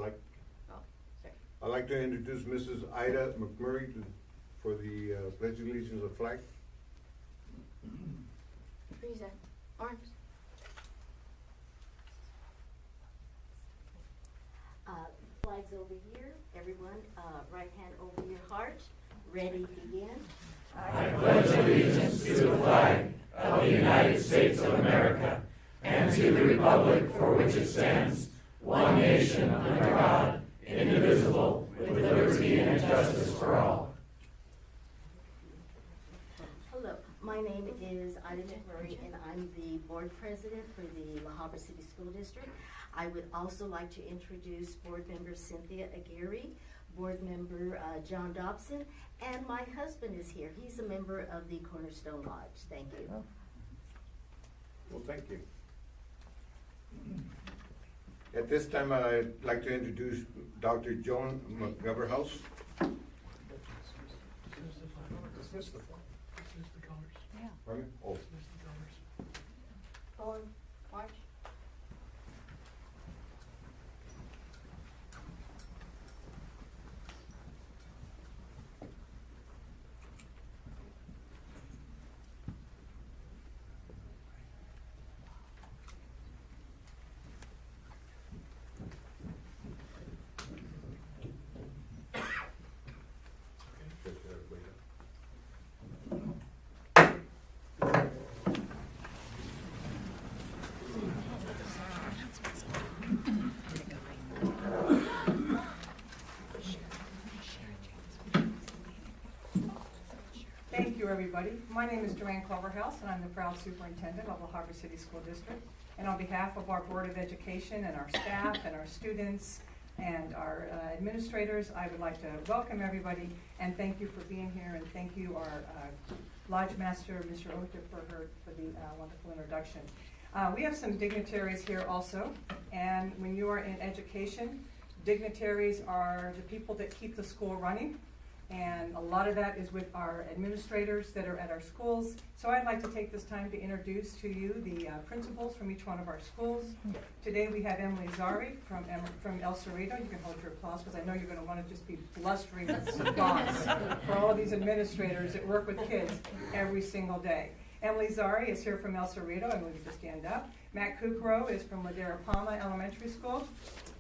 I'd like to introduce Mrs. Ida McMurray for the Pledge of Allegiance of flag. Freeze arms. Flags over here. Everyone, right hand over your heart. Ready, begin. I pledge allegiance to the flag of the United States of America and to the republic for which it stands, one nation under God, indivisible, with liberty and justice for all. Hello, my name is Ida McMurray, and I'm the board president for the La Habra City School District. I would also like to introduce board member Cynthia Aguirre, board member John Dobson, and my husband is here. He's a member of the Cornerstone Lodge. Thank you. Well, thank you. At this time, I'd like to introduce Dr. Joan McGovern-House. Dismiss the flag. Dismiss the colors. Yeah. Pardon me? Oh. Dismiss the colors. Forward, march. Thank you, everybody. My name is Joanne Culverhouse, and I'm the proud superintendent of the Habra City School District. And on behalf of our Board of Education and our staff and our students and our administrators, I would like to welcome everybody and thank you for being here, and thank you, our Lodge Master, Mr. Ota, for the wonderful introduction. We have some dignitaries here also, and when you are in education, dignitaries are the people that keep the school running. And a lot of that is with our administrators that are at our schools. So I'd like to take this time to introduce to you the principals from each one of our schools. Today we have Emily Zari from El Cerrito. You can hold your applause because I know you're going to want to just be blustering with some thoughts for all of these administrators that work with kids every single day. Emily Zari is here from El Cerrito. I'm going to stand up. Matt Kukro is from Ladera Palma Elementary School.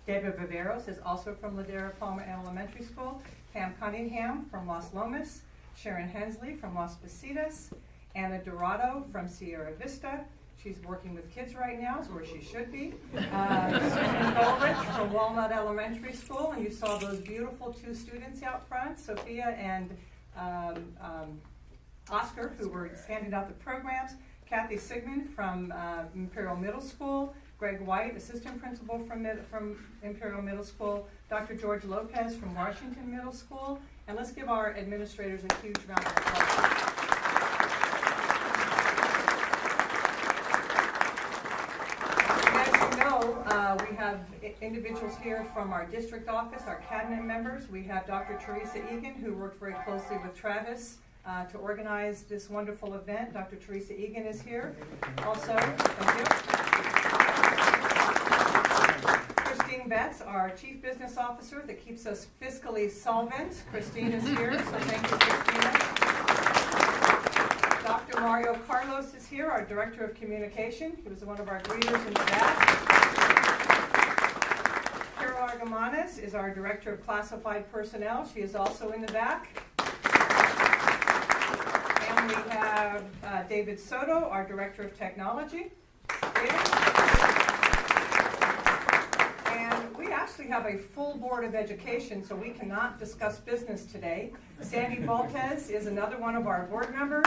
David Viveros is also from Ladera Palma Elementary School. Pam Cunningham from Las Lomas, Sharon Hensley from Las Positas, Anna Dorado from Sierra Vista. She's working with kids right now, is where she should be. Susan Goldrich from Walnut Elementary School, and you saw those beautiful two students out front, Sophia and Oscar, who were handing out the programs. Kathy Sigmund from Imperial Middle School. Greg White, assistant principal from Imperial Middle School, Dr. George Lopez from Washington Middle School, and let's give our administrators a huge round of applause. As you know, we have individuals here from our district office, our cabinet members. We have Dr. Teresa Egan, who worked very closely with Travis to organize this wonderful event. Dr. Teresa Egan is here also. Thank you. Christine Betts, our Chief Business Officer that keeps us fiscally solvent. Christine is here, so thank you, Christina. Dr. Mario Carlos is here, our Director of Communication. He was one of our greeters in the back. Carol Argamanes is our Director of Classified Personnel. She is also in the back. And we have David Soto, our Director of Technology. And we actually have a full Board of Education, so we cannot discuss business today. Sandy Baltez is another one of our board members.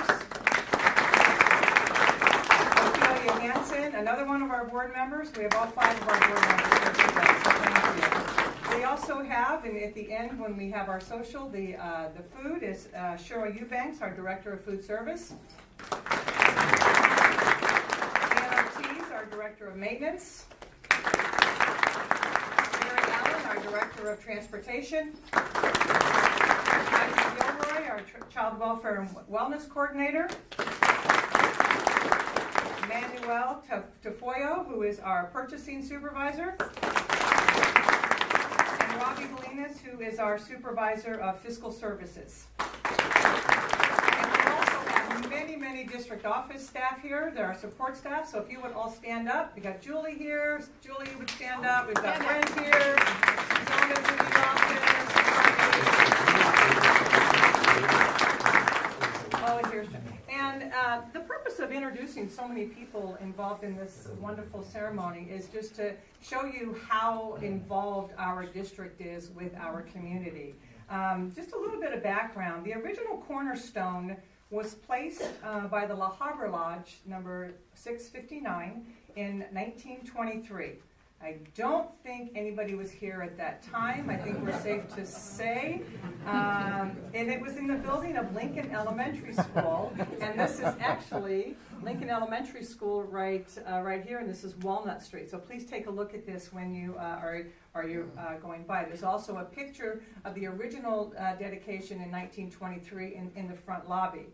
Ophelia Hansen, another one of our board members. We have all 5 of our board members here today, so thank you. We also have, and at the end when we have our social, the food is Cheryl Eubanks, our Director of Food Service. Ann Ortiz, our Director of Maintenance. Our Director of Transportation, Isaac Gilroy, our Child Welfare and Wellness Coordinator, Manuel Tafoyo, who is our Purchasing Supervisor, Bobby Galinas, who is our supervisor of fiscal services. And we also have many, many district office staff here. There are support staff, so if you would all stand up. We got Julie here. Julie would stand up. We've got Brent here. Susanna's in the office. Oh, and here's Jen. And the purpose of introducing so many people involved in this wonderful ceremony is just to show you how involved our district is with our community. Just a little bit of background. The original cornerstone was placed by the La Habra Lodge, number 659, in 1923. I don't think anybody was here at that time. I think we're safe to say. And it was in the building of Lincoln Elementary School. And this is actually Lincoln Elementary School right here, and this is Walnut Street. So please take a look at this when you are going by. There's also a picture of the original dedication in 1923 in the front lobby.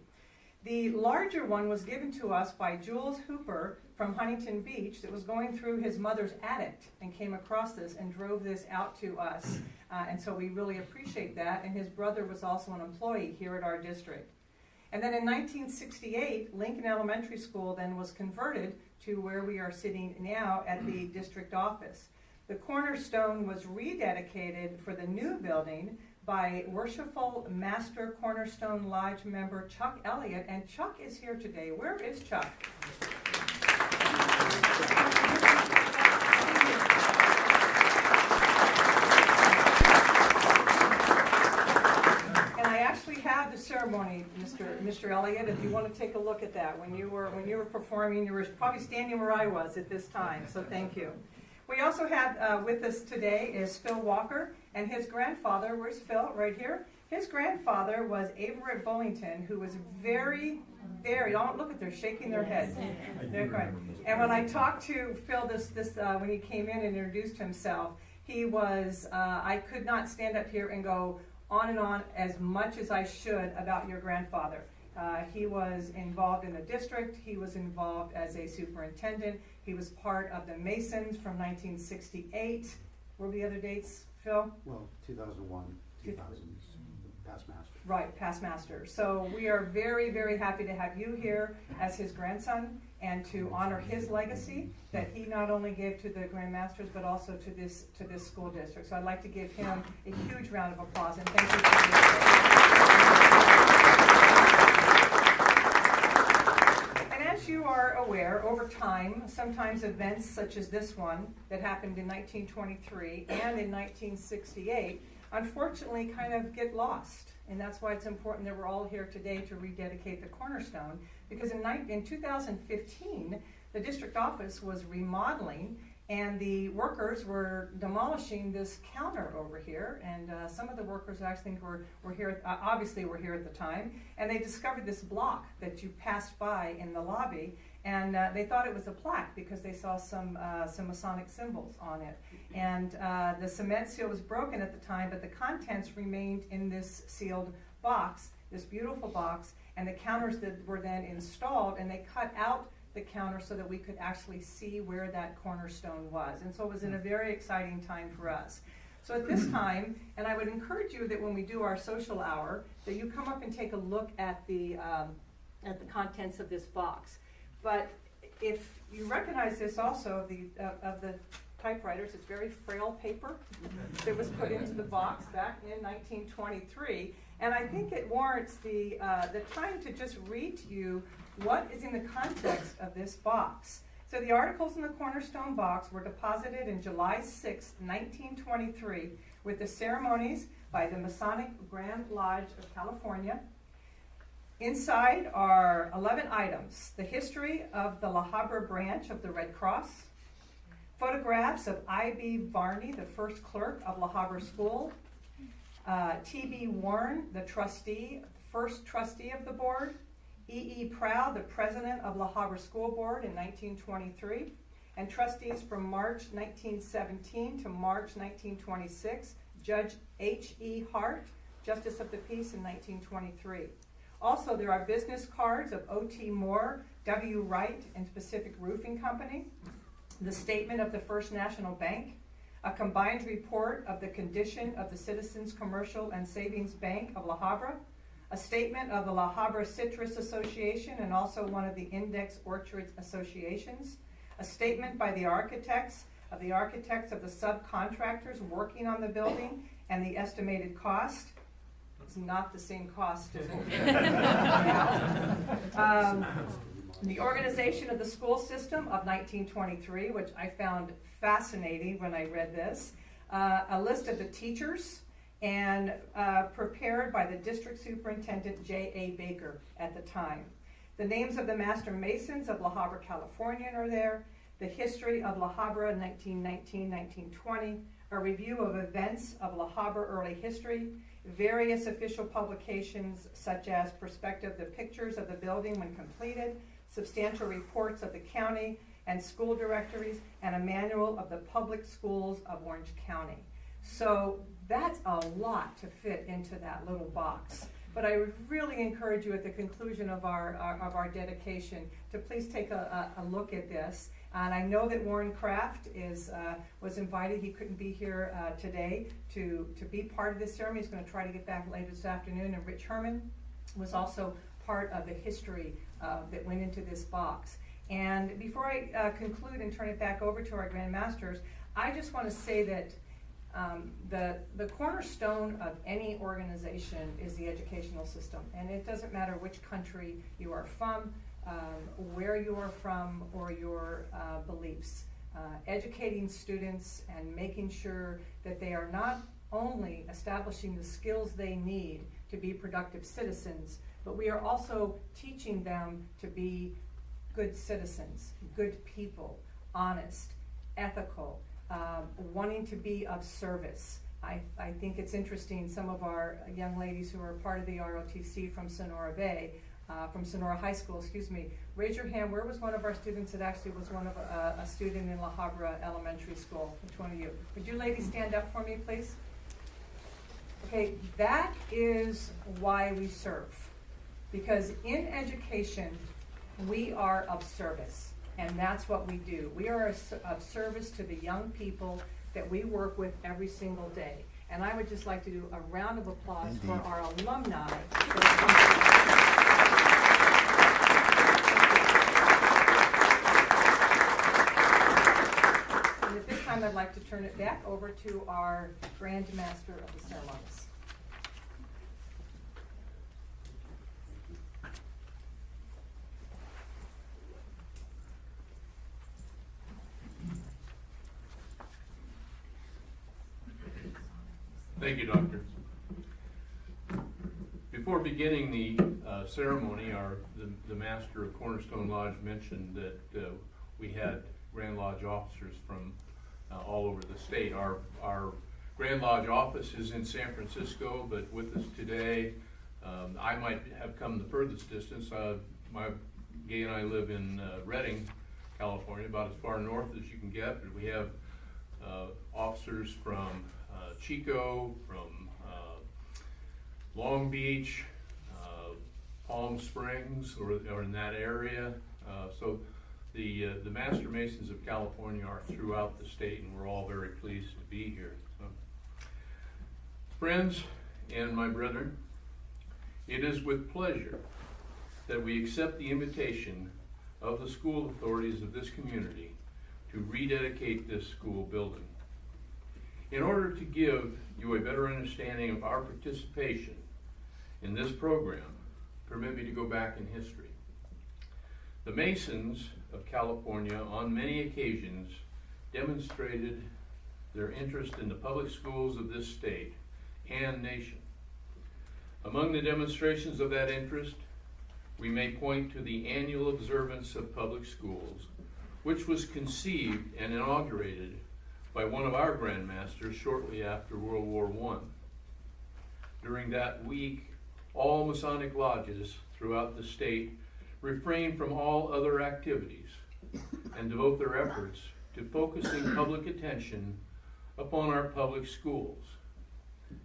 The larger one was given to us by Jules Hooper from Huntington Beach that was going through his mother's attic and came across this and drove this out to us. And so we really appreciate that. And his brother was also an employee here at our district. And then in 1968, Lincoln Elementary School then was converted to where we are sitting now at the district office. The cornerstone was rededicated for the new building by Worshipful Master Cornerstone Lodge member Chuck Elliot, and Chuck is here today. Where is Chuck? And I actually have the ceremony, Mr. Elliot, if you want to take a look at that. When you were performing, you were probably standing where I was at this time, so thank you. We also have with us today is Phil Walker and his grandfather. Where's Phil? Right here. His grandfather was Everett Bullington, who was very, don't look at they're shaking their heads. They're great. And when I talked to Phil when he came in and introduced himself, he was, I could not stand up here and go on and on as much as I should about your grandfather. He was involved in the district. He was involved as a superintendent. He was part of the Masons from 1968. What were the other dates, Phil? Well, 2001, 2000, past master. Right, past master. So we are very, very happy to have you here as his grandson and to honor his legacy that he not only gave to the Grand Masters but also to this school district. So I'd like to give him a huge round of applause and thank you for As you are aware, over time, sometimes events such as this one that happened in 1923 and in 1968, unfortunately kind of get lost. And that's why it's important that we're all here today to rededicate the cornerstone, because in 2015, the district office was remodeling and the workers were demolishing this counter over here, and some of the workers I think were here, obviously were here at the time, and they discovered this block that you passed by in the lobby, and they thought it was a plaque because they saw some Masonic symbols on it. And the cement seal was broken at the time, but the contents remained in this sealed box, this beautiful box, and the counters that were then installed, and they cut out the counter so that we could actually see where that cornerstone was. And so it was in a very exciting time for us. So at this time, and I would encourage you that when we do our social hour, that you come up and take a look at the contents of this box. But if you recognize this also of the typewriters, it's very frail paper that was put into the box back in 1923. And I think it warrants the time to just read to you what is in the context of this box. So the articles in the cornerstone box were deposited in July 6, 1923, with the ceremonies by the Masonic Grand Lodge of California. Inside are 11 items: the history of the La Habra branch of the Red Cross, photographs of I.B. Varney, the first clerk of La Habra School, T.B. Warren, the trustee, first trustee of the board, E.E. Proud, the president of La Habra School Board in 1923, and trustees from March 1917 to March 1926, Judge H.E. Hart, Justice of the Peace in 1923. Also, there are business cards of O.T. Moore, W. Wright, and Pacific Roofing Company, the statement of the First National Bank, a combined report of the condition of the Citizens Commercial and Savings Bank of La Habra, a statement of the La Habra Citrus Association and also one of the Index Orchards Associations, a statement by the architects of the subcontractors working on the building and the estimated cost. It's not the same cost as what we now. The organization of the school system of 1923, which I found fascinating when I read this, a list of the teachers, and prepared by the district superintendent J.A. Baker at the time. The names of the master masons of La Habra, California are there, the history of La Habra 1919-1920, a review of events of La Habra early history, various official publications such as perspective, the pictures of the building when completed, substantial reports of the county and school directories, and a manual of the public schools of Orange County. So that's a lot to fit into that little box. But I would really encourage you at the conclusion of our dedication to please take a look at this. And I know that Warren Kraft was invited. He couldn't be here today to be part of this ceremony. He's going to try to get back later this afternoon. And Rich Herman was also part of the history that went into this box. And before I conclude and turn it back over to our Grand Masters, I just want to say that the cornerstone of any organization is the educational system. And it doesn't matter which country you are from, where you are from, or your beliefs. Educating students and making sure that they are not only establishing the skills they need to be productive citizens, but we are also teaching them to be good citizens, good people, honest, ethical, wanting to be of service. I think it's interesting, some of our young ladies who are part of the ROTC from Sonora High School, raise your hand. Where was one of our students that actually was one of a student in La Habra Elementary School? Which one of you? Would you ladies stand up for me, please? Okay, that is why we serve. Because in education, we are of service. And that's what we do. We are of service to the young people that we work with every single day. And I would just like to do a round of applause for our alumni. And at this time, I'd like to turn it back over to our Grand Master of the ceremonies. Thank you, Doctor. Before beginning the ceremony, the Master of Cornerstone Lodge mentioned that we had Grand Lodge officers from all over the state. Our Grand Lodge office is in San Francisco, but with us today, I might have come the furthest distance. Gay and I live in Redding, California, about as far north as you can get, but we have officers from Chico, from Long Beach, Palm Springs, or in that area. So the Master Masons of California are throughout the state, and we're all very pleased to be here. So, friends and my brethren, it is with pleasure that we accept the invitation of the school authorities of this community to rededicate this school building. In order to give you a better understanding of our participation in this program, permit me to go back in history. The Masons of California on many occasions demonstrated their interest in the public schools of this state and nation. Among the demonstrations of that interest, we may point to the annual observance of public schools, which was conceived and inaugurated by one of our Grand Masters shortly after World War I. During that week, all Masonic lodges throughout the state refrain from all other activities and devote their efforts to focusing public attention upon our public schools.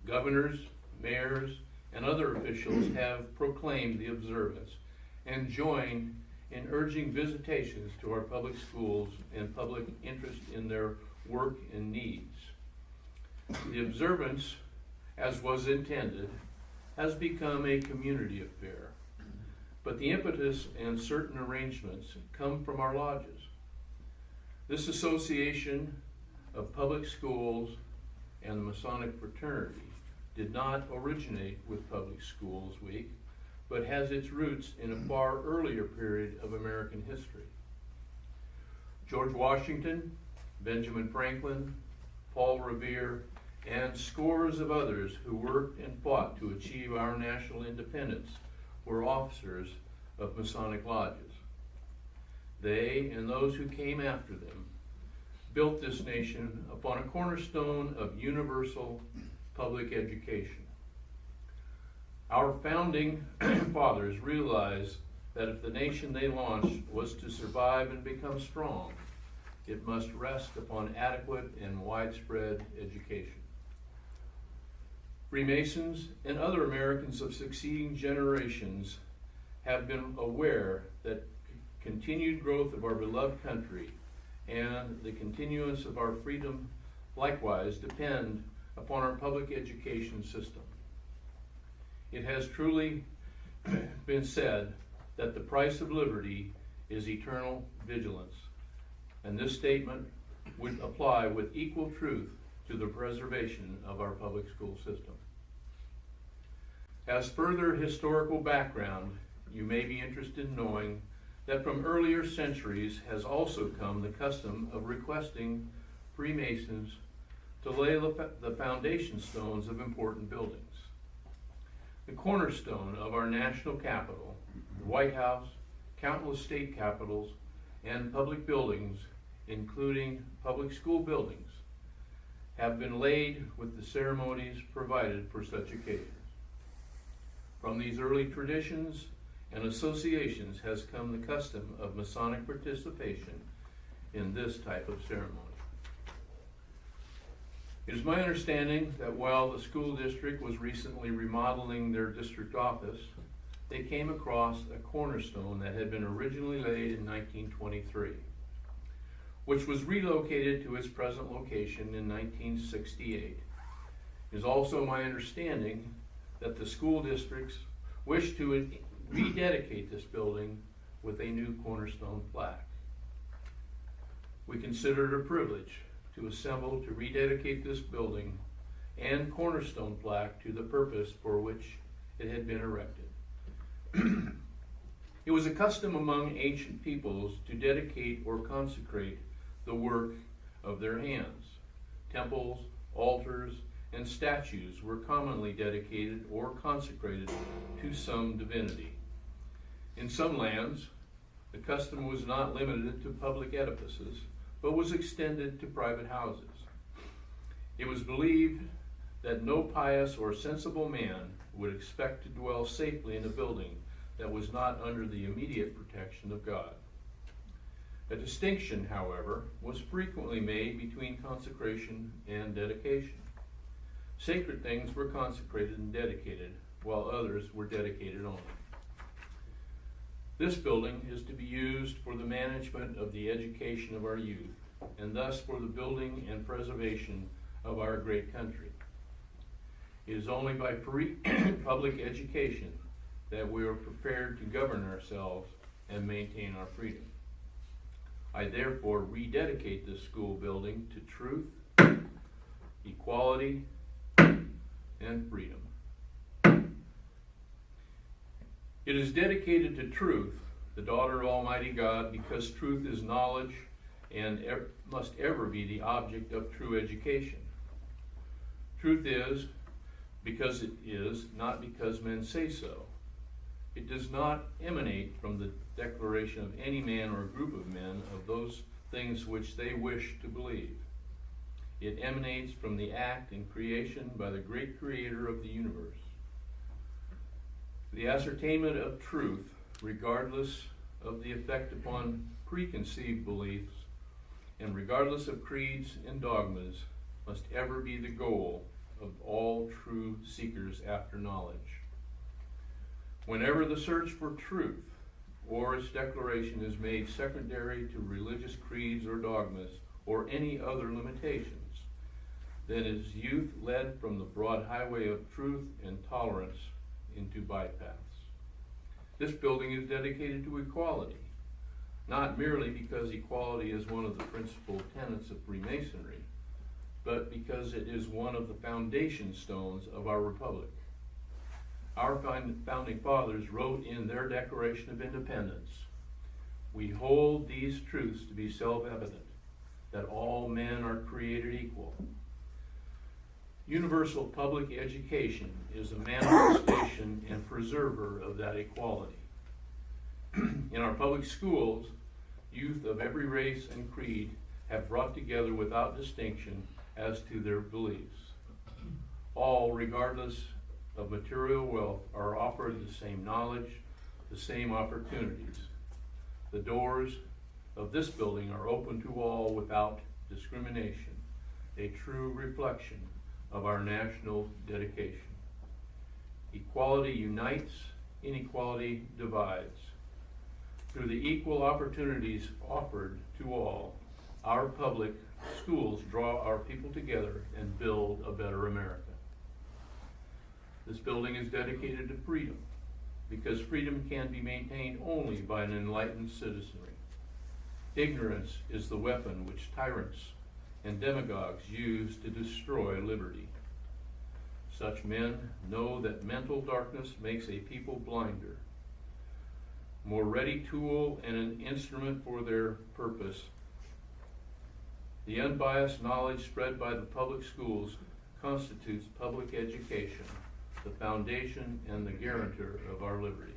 Governors, mayors, and other officials have proclaimed the observance and joined in urging visitations to our public schools and public interest in their work, and needs. The observance, as was intended, has become a community affair, but the impetus and certain arrangements come from our lodges. This association of public schools and the Masonic fraternity did not originate with Public Schools Week, but has its roots in a far earlier period of American history. George Washington, Benjamin Franklin, Paul Revere, and scores of others who worked and fought to achieve our national independence were officers of Masonic lodges. They and those who came after them built this nation upon a cornerstone of universal public education. Our founding fathers realized that if the nation they launched was to survive and become strong, it must rest upon adequate and widespread education. Freemasons and other Americans of succeeding generations have been aware that continued growth of our beloved country and the continuance of our freedom likewise depend upon our public education system. It has truly been said that the price of liberty is eternal vigilance, and this statement would apply with equal truth to the preservation of our public school system. As further historical background, you may be interested in knowing that from earlier centuries has also come the custom of requesting Freemasons to lay the foundation stones of important buildings. The cornerstone of our national capital, the White House, countless state capitals, and public buildings, including public school buildings, have been laid with the ceremonies provided for such occasions. From these early traditions and associations has come the custom of Masonic participation in this type of ceremony. It is my understanding that while the school district was recently remodeling their district office, they came across a cornerstone that had been originally laid in 1923, which was relocated to its present location in 1968. It is also my understanding that the school districts wish to rededicate this building with a new cornerstone plaque. We consider it a privilege to assemble to rededicate this building and cornerstone plaque to the purpose for which it had been erected. It was a custom among ancient peoples to dedicate or consecrate the work of their hands. Temples, altars, and statues were commonly dedicated or consecrated to some divinity. In some lands, the custom was not limited to public edifices, but was extended to private houses. It was believed that no pious or sensible man would expect to dwell safely in a building that was not under the immediate protection of God. A distinction, however, was frequently made between consecration and dedication. Sacred things were consecrated and dedicated, while others were dedicated only. This building is to be used for the management of the education of our youth, and thus for the building and preservation of our great country. It is only by free public education that we are prepared to govern ourselves and maintain our freedom. I therefore rededicate this school building to truth, equality, and freedom. It is dedicated to truth, the daughter of Almighty God, because truth is knowledge and must ever be the object of true education. Truth is because it is, not because men say so. It does not emanate from the declaration of any man or group of men of those things which they wish to believe. It emanates from the act and creation by the great creator of the universe. The ascertainment of truth, regardless of the effect upon preconceived beliefs, and regardless of creeds and dogmas, must ever be the goal of all true seekers after knowledge. Whenever the search for truth or its declaration is made secondary to religious creeds or dogmas or any other limitations than is youth led from the broad highway of truth and tolerance into bypaths. This building is dedicated to equality, not merely because equality is one of the principal tenets of Freemasonry, but because it is one of the foundation stones of our republic. Our founding fathers wrote in their Declaration of Independence, "We hold these truths to be self-evident, that all men are created equal." Universal public education is a manifestation and preserver of that equality. In our public schools, youth of every race and creed have brought together without distinction as to their beliefs. All, regardless of material wealth, are offered the same knowledge, the same opportunities. The doors of this building are open to all without discrimination, a true reflection of our national dedication. Equality unites, inequality divides. Through the equal opportunities offered to all, our public schools draw our people together and build a better America. This building is dedicated to freedom, because freedom can be maintained only by an enlightened citizenry. Ignorance is the weapon which tyrants and demagogues use to destroy liberty. Such men know that mental darkness makes a people blinder, more ready tool and an instrument for their purpose. The unbiased knowledge spread by the public schools constitutes public education, the foundation and the guarantor of our liberty.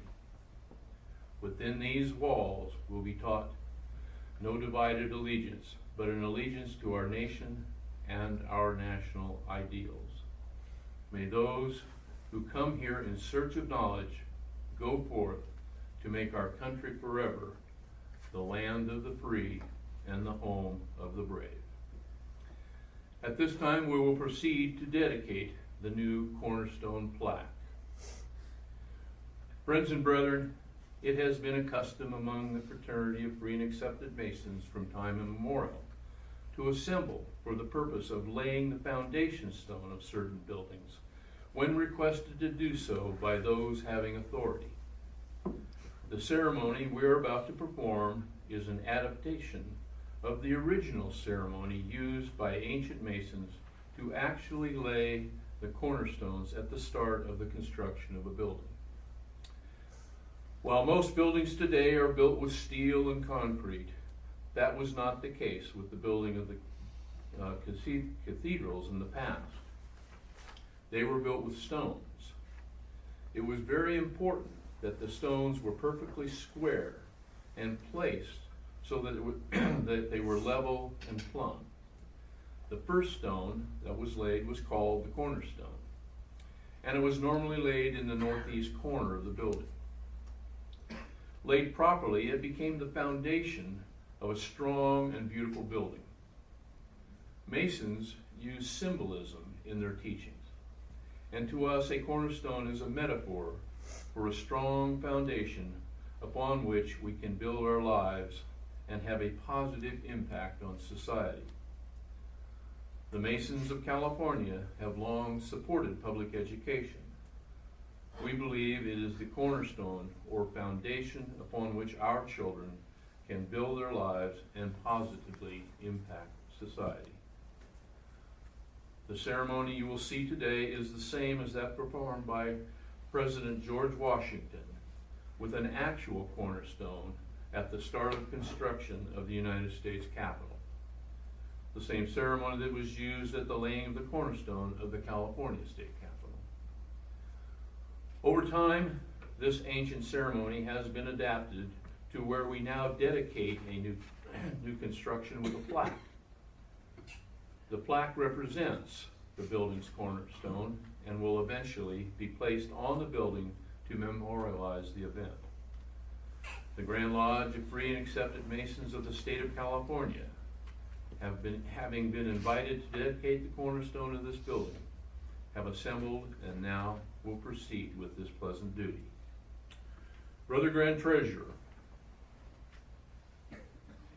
Within these walls will be taught no divided allegiance, but an allegiance to our nation and our national ideals. May those who come here in search of knowledge go forth to make our country forever the land of the free and the home of the brave. At this time, we will proceed to dedicate the new cornerstone plaque. Friends and brethren, it has been a custom among the fraternity of free and accepted Masons from time immemorial to assemble for the purpose of laying the foundation stone of certain buildings when requested to do so by those having authority. The ceremony we are about to perform is an adaptation of the original ceremony used by ancient Masons to actually lay the cornerstones at the start of the construction of a building. While most buildings today are built with steel and concrete, that was not the case with the building of the cathedrals in the past. They were built with stones. It was very important that the stones were perfectly square and placed so that, that they were level and plumb. The first stone that was laid was called the cornerstone, and it was normally laid in the northeast corner of the building. Laid properly, it became the foundation of a strong and beautiful building. Masons use symbolism in their teachings, and to us a cornerstone is a metaphor for a strong foundation upon which we can build our lives and have a positive impact on society. The Masons of California have long supported public education. We believe it is the cornerstone or foundation upon which our children can build their lives and positively impact society. The ceremony you will see today is the same as that performed by President George Washington, with an actual cornerstone at the start of construction of the United States Capitol. The same ceremony that was used at the laying of the cornerstone of the California State Capitol. Over time, this ancient ceremony has been adapted to where we now dedicate a new construction with a plaque. The plaque represents the building's cornerstone and will eventually be placed on the building to memorialize the event. The Grand Lodge of Free and Accepted Masons of the state of California having been invited to dedicate the cornerstone of this building, have assembled and now will proceed with this pleasant duty. Brother Grand Treasurer,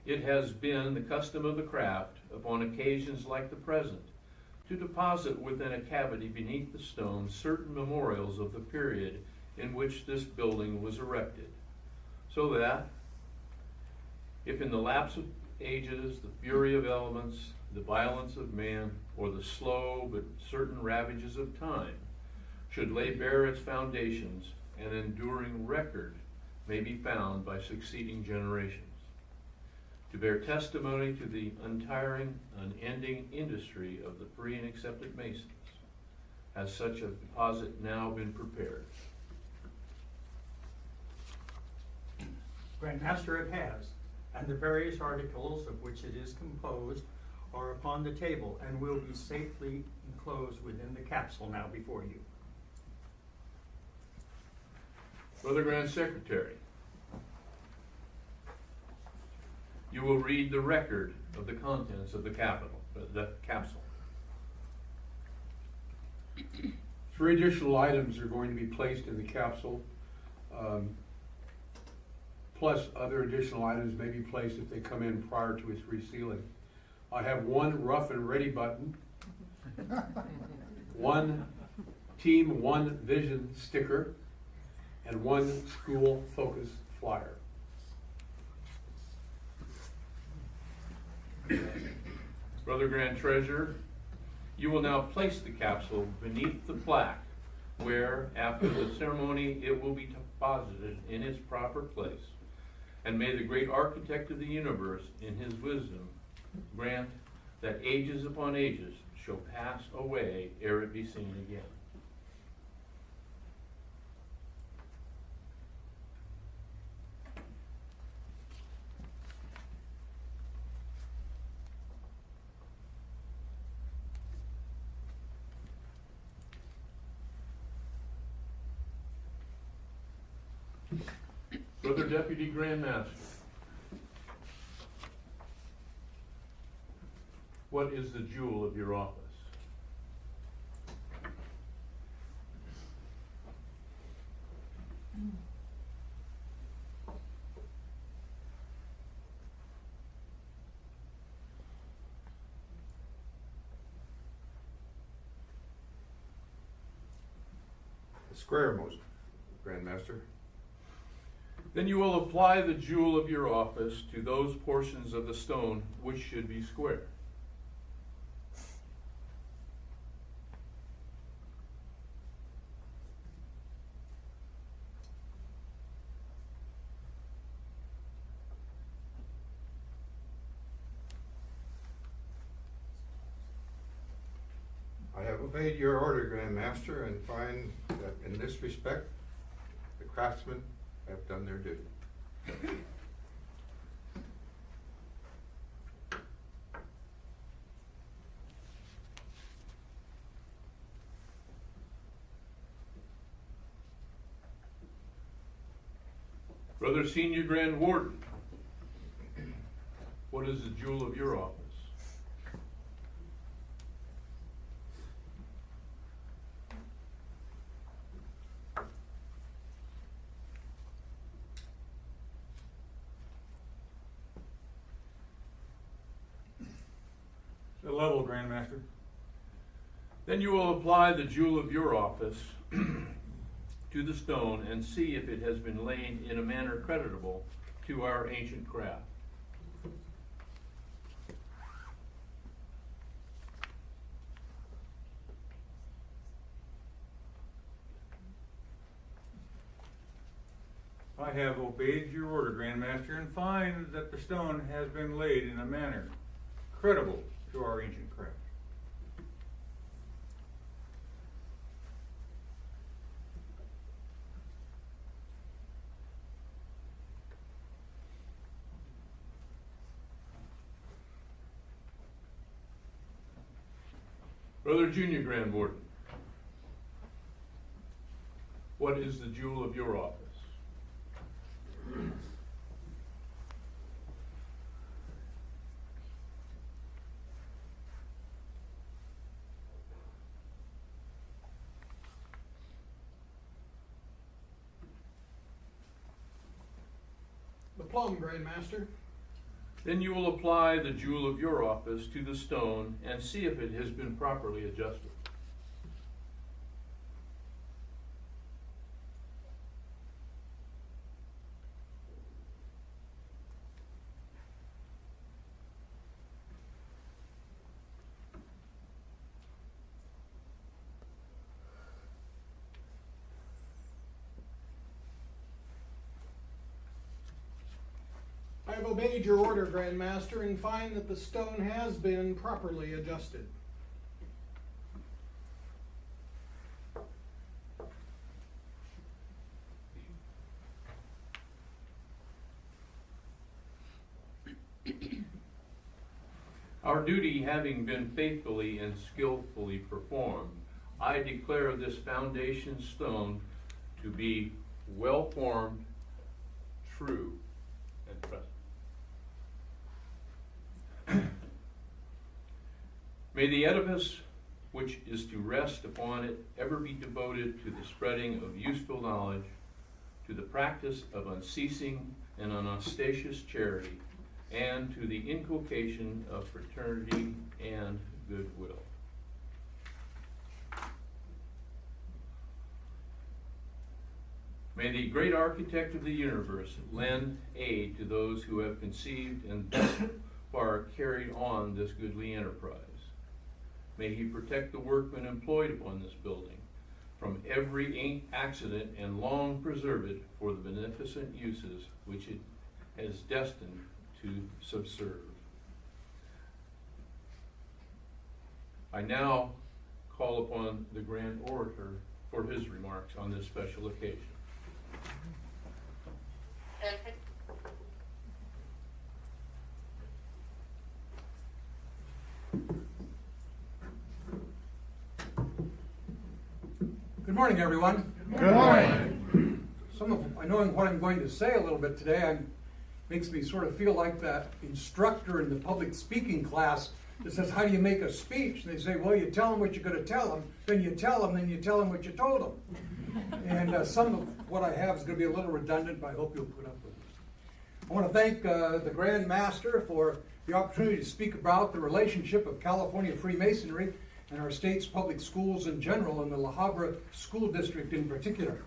it has been the custom of the craft upon occasions like the present, to deposit within a cavity beneath the stone certain memorials of the period in which this building was erected, so that, if in the lapse of ages, the fury of elements, the violence of man, or the slow but certain ravages of time should lay bare its foundations, an enduring record may be found by succeeding generations, to bear testimony to the untiring, unending industry of the free and accepted Masons. Has such a deposit now been prepared? Grandmaster, it has, and the various articles of which it is composed are upon the table and will be safely enclosed within the capsule now before you. Brother Grand Secretary, you will read the record of the contents of the capsule. 3 additional items are going to be placed in the capsule, plus other additional items may be placed if they come in prior to its resealing. I have 1 rough and ready button, 1 Team 1 Vision sticker, and 1 school focus flyer. Brother Grand Treasurer, you will now place the capsule beneath the plaque where, after the ceremony, it will be deposited in its proper place. And may the great architect of the universe, in his wisdom, grant that ages upon ages shall pass away ere it be seen again. Brother Deputy Grand Master, what is the jewel of your office? The square-most, Grandmaster. Then you will apply the jewel of your office to those portions of the stone which should be square. I have obeyed your order, Grandmaster, and find that in this respect, the craftsmen have done their duty. Brother Senior Grand Warden, what is the jewel of your office? The level, Grandmaster. Then you will apply the jewel of your office to the stone and see if it has been laid in a manner creditable to our ancient craft. I have obeyed your order, Grandmaster, and find that the stone has been laid in a manner credible to our ancient craft. Brother Junior Grand Warden, what is the jewel of your office? The plum, Grandmaster. Then you will apply the jewel of your office to the stone and see if it has been properly adjusted. I have obeyed your order, Grand Master, and find that the stone has been properly adjusted. Our duty having been faithfully and skillfully performed, I declare this foundation stone to be well-formed, true, and trustworthy. May the edifice which is to rest upon it ever be devoted to the spreading of useful knowledge, to the practice of unceasing and unostentatious charity, and to the inculcation of fraternity and goodwill. May the great architect of the universe lend aid to those who have conceived and thus far carried on this goodly enterprise. May he protect the workmen employed upon this building from every accident and long preserve it for the beneficent uses which it has destined to subserve. I now call upon the Grand Orator for his remarks on this special occasion. Good morning, everyone. Good morning. Knowing what I'm going to say a little bit today, makes me sort of feel like that instructor in the public speaking class that says, how do you make a speech? And they say, well, you tell them what you're going to tell them, then you tell them, then you tell them what you told them. And some of what I have is going to be a little redundant, but I hope you'll put up with it. I want to thank the Grand Master for the opportunity to speak about the relationship of California Freemasonry and our state's public schools in general, and the La Habra School District in particular.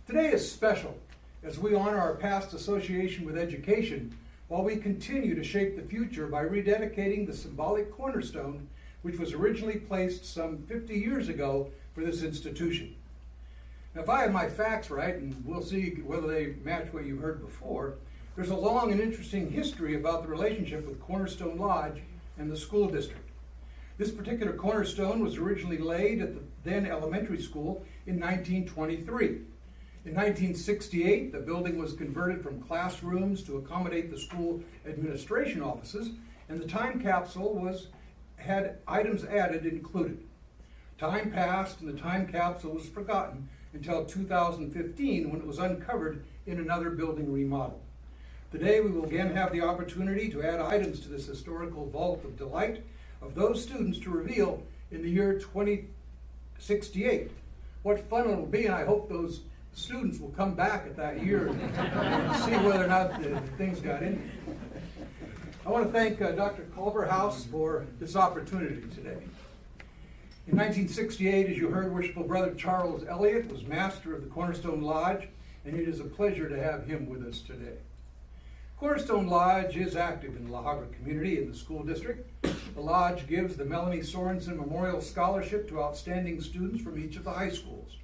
Today is special as we honor our past association with education while we continue to shape the future by rededicating the symbolic cornerstone which was originally placed some 50 years ago for this institution. Now, if I have my facts right, and we'll see whether they match what you heard before, there's a long and interesting history about the relationship with Cornerstone Lodge and the school district. This particular cornerstone was originally laid at the then elementary school in 1923. In 1968, the building was converted from classrooms to accommodate the school administration offices, and the time capsule had items added included. Time passed, and the time capsule was forgotten until 2015, when it was uncovered in another building remodel. Today, we will again have the opportunity to add items to this historical vault of delight of those students to reveal in the year 2068. What fun it'll be, and I hope those students will come back at that year and see whether or not the things got in. I want to thank Dr. Culverhouse for this opportunity today. In 1968, as you heard, Worshipful Brother Charles Elliot was master of the Cornerstone Lodge, and it is a pleasure to have him with us today. Cornerstone Lodge is active in the La Habra community in the school district. The Lodge gives the Melanie Sorensen Memorial Scholarship to outstanding students from each of the high schools.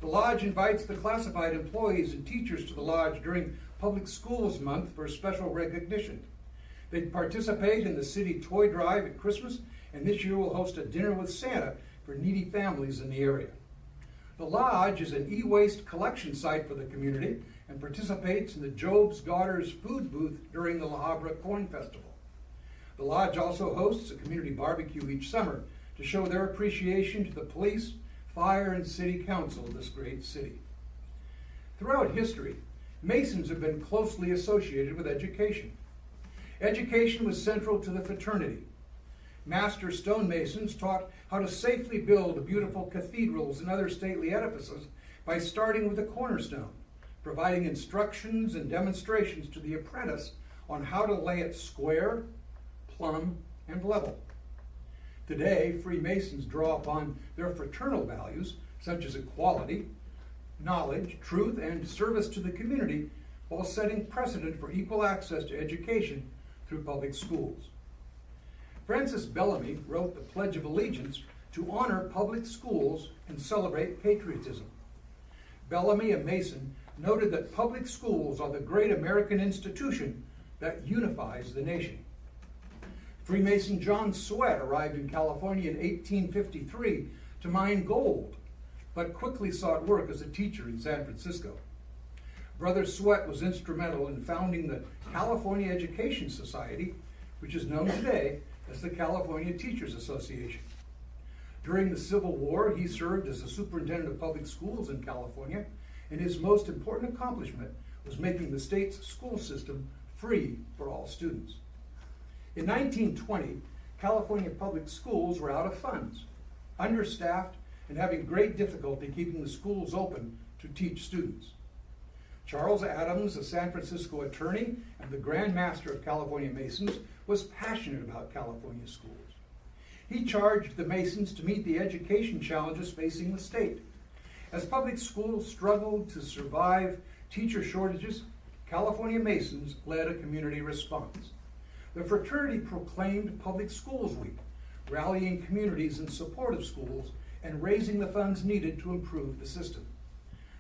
The Lodge invites the classified employees and teachers to the Lodge during Public Schools Month for special recognition. They participate in the city toy drive at Christmas, and this year will host a dinner with Santa for needy families in the area. The Lodge is an e-waste collection site for the community and participates in the Job's Daughters food booth during the La Habra Corn Festival. The Lodge also hosts a community barbecue each summer to show their appreciation to the police, fire, and city council of this great city. Throughout history, Masons have been closely associated with education. Education was central to the fraternity. Master stonemasons taught how to safely build beautiful cathedrals and other stately edifices by starting with the cornerstone, providing instructions and demonstrations to the apprentice on how to lay it square, plumb, and level. Today, Freemasons draw upon their fraternal values, such as equality, knowledge, truth, and service to the community, while setting precedent for equal access to education through public schools. Francis Bellamy wrote the Pledge of Allegiance to honor public schools and celebrate patriotism. Bellamy, a Mason, noted that public schools are the great American institution that unifies the nation. Freemason John Swett arrived in California in 1853 to mine gold, but quickly sought work as a teacher in San Francisco. Brother Swett was instrumental in founding the California Education Society, which is known today as the California Teachers Association. During the Civil War, he served as the superintendent of public schools in California, and his most important accomplishment was making the state's school system free for all students. In 1920, California public schools were out of funds, understaffed, and having great difficulty keeping the schools open to teach students. Charles Adams, a San Francisco attorney and the Grand Master of California Masons, was passionate about California schools. He charged the Masons to meet the education challenges facing the state. As public schools struggled to survive teacher shortages, California Masons led a community response. The fraternity proclaimed Public Schools Week, rallying communities in support of schools and raising the funds needed to improve the system.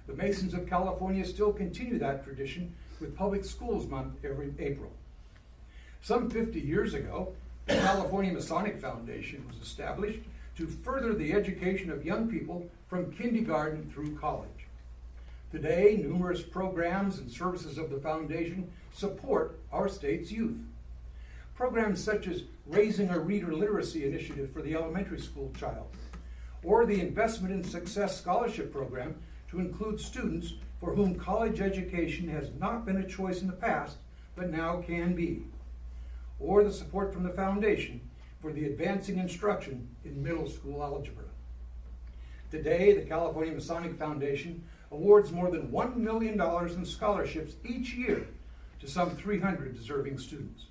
The Masons of California still continue that tradition with Public Schools Month every April. Some 50 years ago, the California Masonic Foundation was established to further the education of young people from kindergarten through college. Today, numerous programs and services of the foundation support our state's youth. Programs such as Raising a Reader Literacy Initiative for the elementary school child, or the Investment in Success Scholarship Program to include students for whom college education has not been a choice in the past, but now can be, or the support from the foundation for the advancing instruction in middle school algebra. Today, the California Masonic Foundation awards more than $1 million in scholarships each year to some 300 deserving students.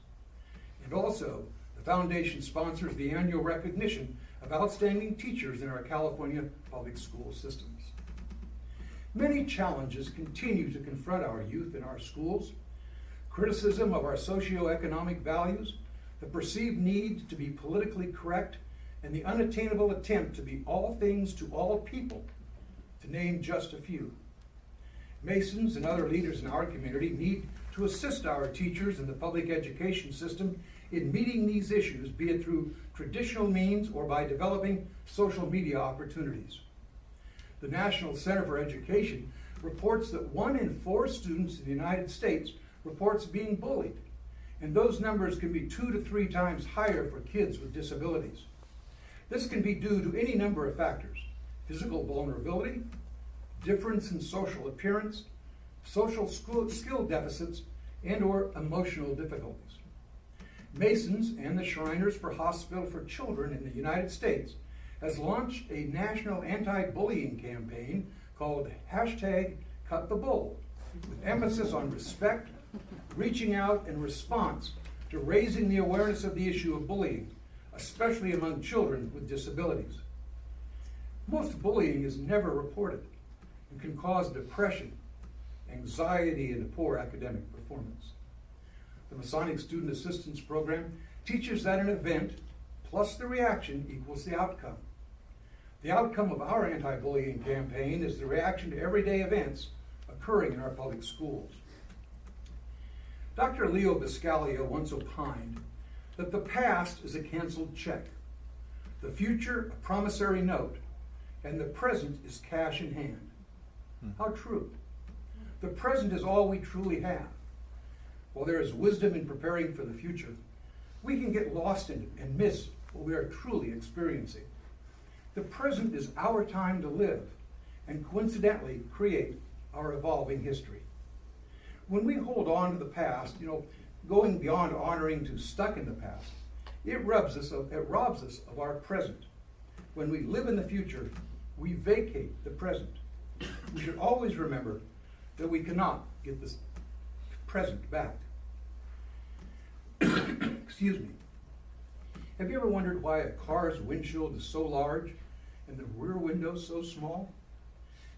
And also, the foundation sponsors the annual recognition of outstanding teachers in our California public school systems. Many challenges continue to confront our youth in our schools. Criticism of our socioeconomic values, the perceived need to be politically correct, and the unattainable attempt to be all things to all people, to name just a few. Masons and other leaders in our community need to assist our teachers in the public education system in meeting these issues, be it through traditional means or by developing social media opportunities. The National Center for Education reports that 1 in 4 students in the United States reports being bullied, and those numbers can be 2 to 3 times higher for kids with disabilities. This can be due to any number of factors: physical vulnerability, difference in social appearance, social skill deficits, and/or emotional difficulties. Masons and the Shriners for Hospital for Children in the United States has launched a national anti-bullying campaign called #CutTheBull, with emphasis on respect, reaching out in response to raising the awareness of the issue of bullying, especially among children with disabilities. Most bullying is never reported and can cause depression, anxiety, and a poor academic performance. The Masonic Student Assistance Program teaches that an event plus the reaction equals the outcome. The outcome of our anti-bullying campaign is the reaction to everyday events occurring in our public schools. Dr. Leo Biscaglia once opined that the past is a canceled check, the future a promissory note, and the present is cash in hand. How true. The present is all we truly have. While there is wisdom in preparing for the future, we can get lost in it and miss what we are truly experiencing. The present is our time to live and coincidentally create our evolving history. When we hold on to the past, going beyond honoring to stuck in the past, it robs us of our present. When we live in the future, we vacate the present. We should always remember that we cannot get this present back. Excuse me. Have you ever wondered why a car's windshield is so large and the rear window so small?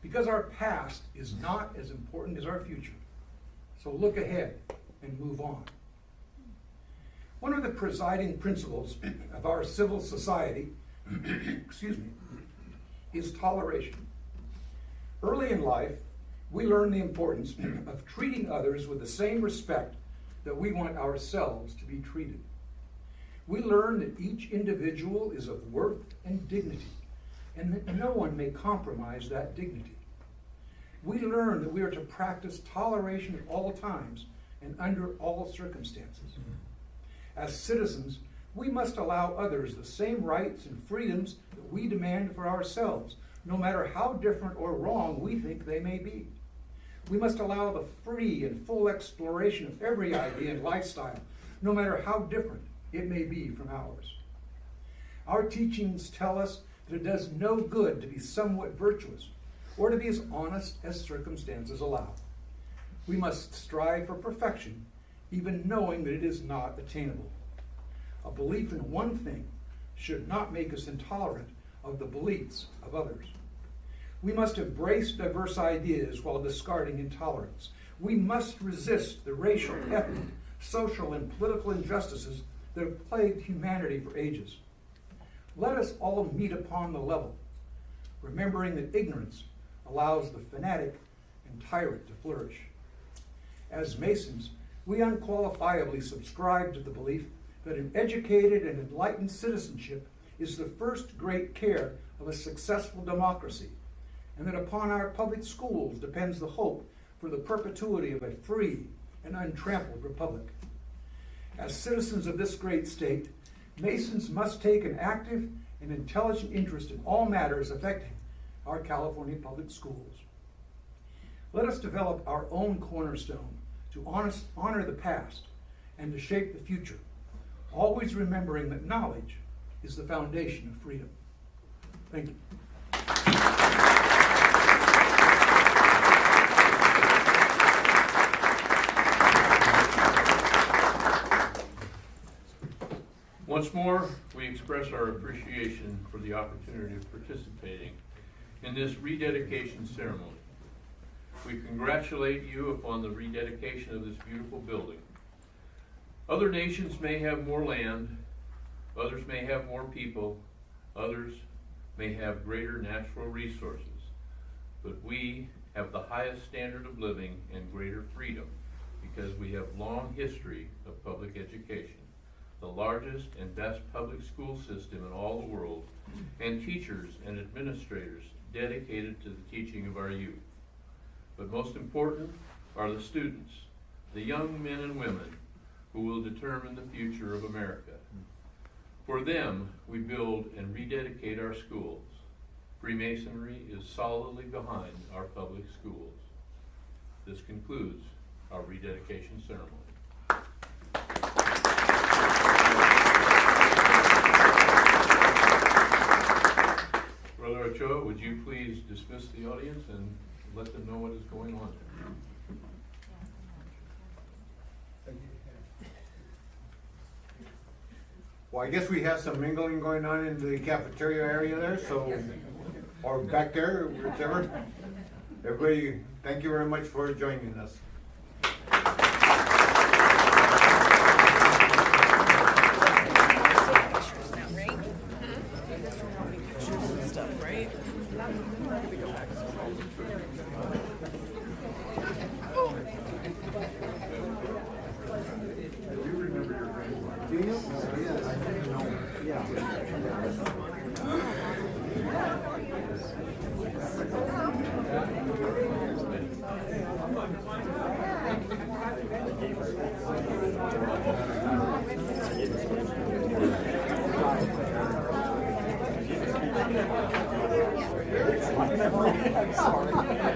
Because our past is not as important as our future. So look ahead and move on. One of the presiding principles of our civil society, excuse me, is toleration. Early in life, we learn the importance of treating others with the same respect that we want ourselves to be treated. We learn that each individual is of worth and dignity, and that no one may compromise that dignity. We learn that we are to practice toleration at all times and under all circumstances. As citizens, we must allow others the same rights and freedoms that we demand for ourselves, no matter how different or wrong we think they may be. We must allow the free and full exploration of every idea and lifestyle, no matter how different it may be from ours. Our teachings tell us that it does no good to be somewhat virtuous or to be as honest as circumstances allow. We must strive for perfection, even knowing that it is not attainable. A belief in one thing should not make us intolerant of the beliefs of others. We must embrace diverse ideas while discarding intolerance. We must resist the racial, ethnic, social, and political injustices that have plagued humanity for ages. Let us all meet upon the level, remembering that ignorance allows the fanatic and tyrant to flourish. As Masons, we unqualifiably subscribe to the belief that an educated and enlightened citizenship is the first great care of a successful democracy, and that upon our public schools depends the hope for the perpetuity of a free and untrampled republic. As citizens of this great state, Masons must take an active and intelligent interest in all matters affecting our California public schools. Let us develop our own cornerstone to honor the past and to shape the future, always remembering that knowledge is the foundation of freedom. Thank you. Once more, we express our appreciation for the opportunity of participating in this rededication ceremony. We congratulate you upon the rededication of this beautiful building. Other nations may have more land, others may have more people, others may have greater natural resources, but we have the highest standard of living and greater freedom because we have long history of public education, the largest and best public school system in all the world, and teachers and administrators dedicated to the teaching of our youth. But most important are the students, the young men and women who will determine the future of America. For them, we build and rededicate our schools. Freemasonry is solidly behind our public schools. This concludes our rededication ceremony. Brother Ochoa, would you please dismiss the audience and let them know what is going on? Well, I guess we have some mingling going on in the cafeteria area there, so, or back there, whichever. Everybody, thank you very much for joining us. Sorry.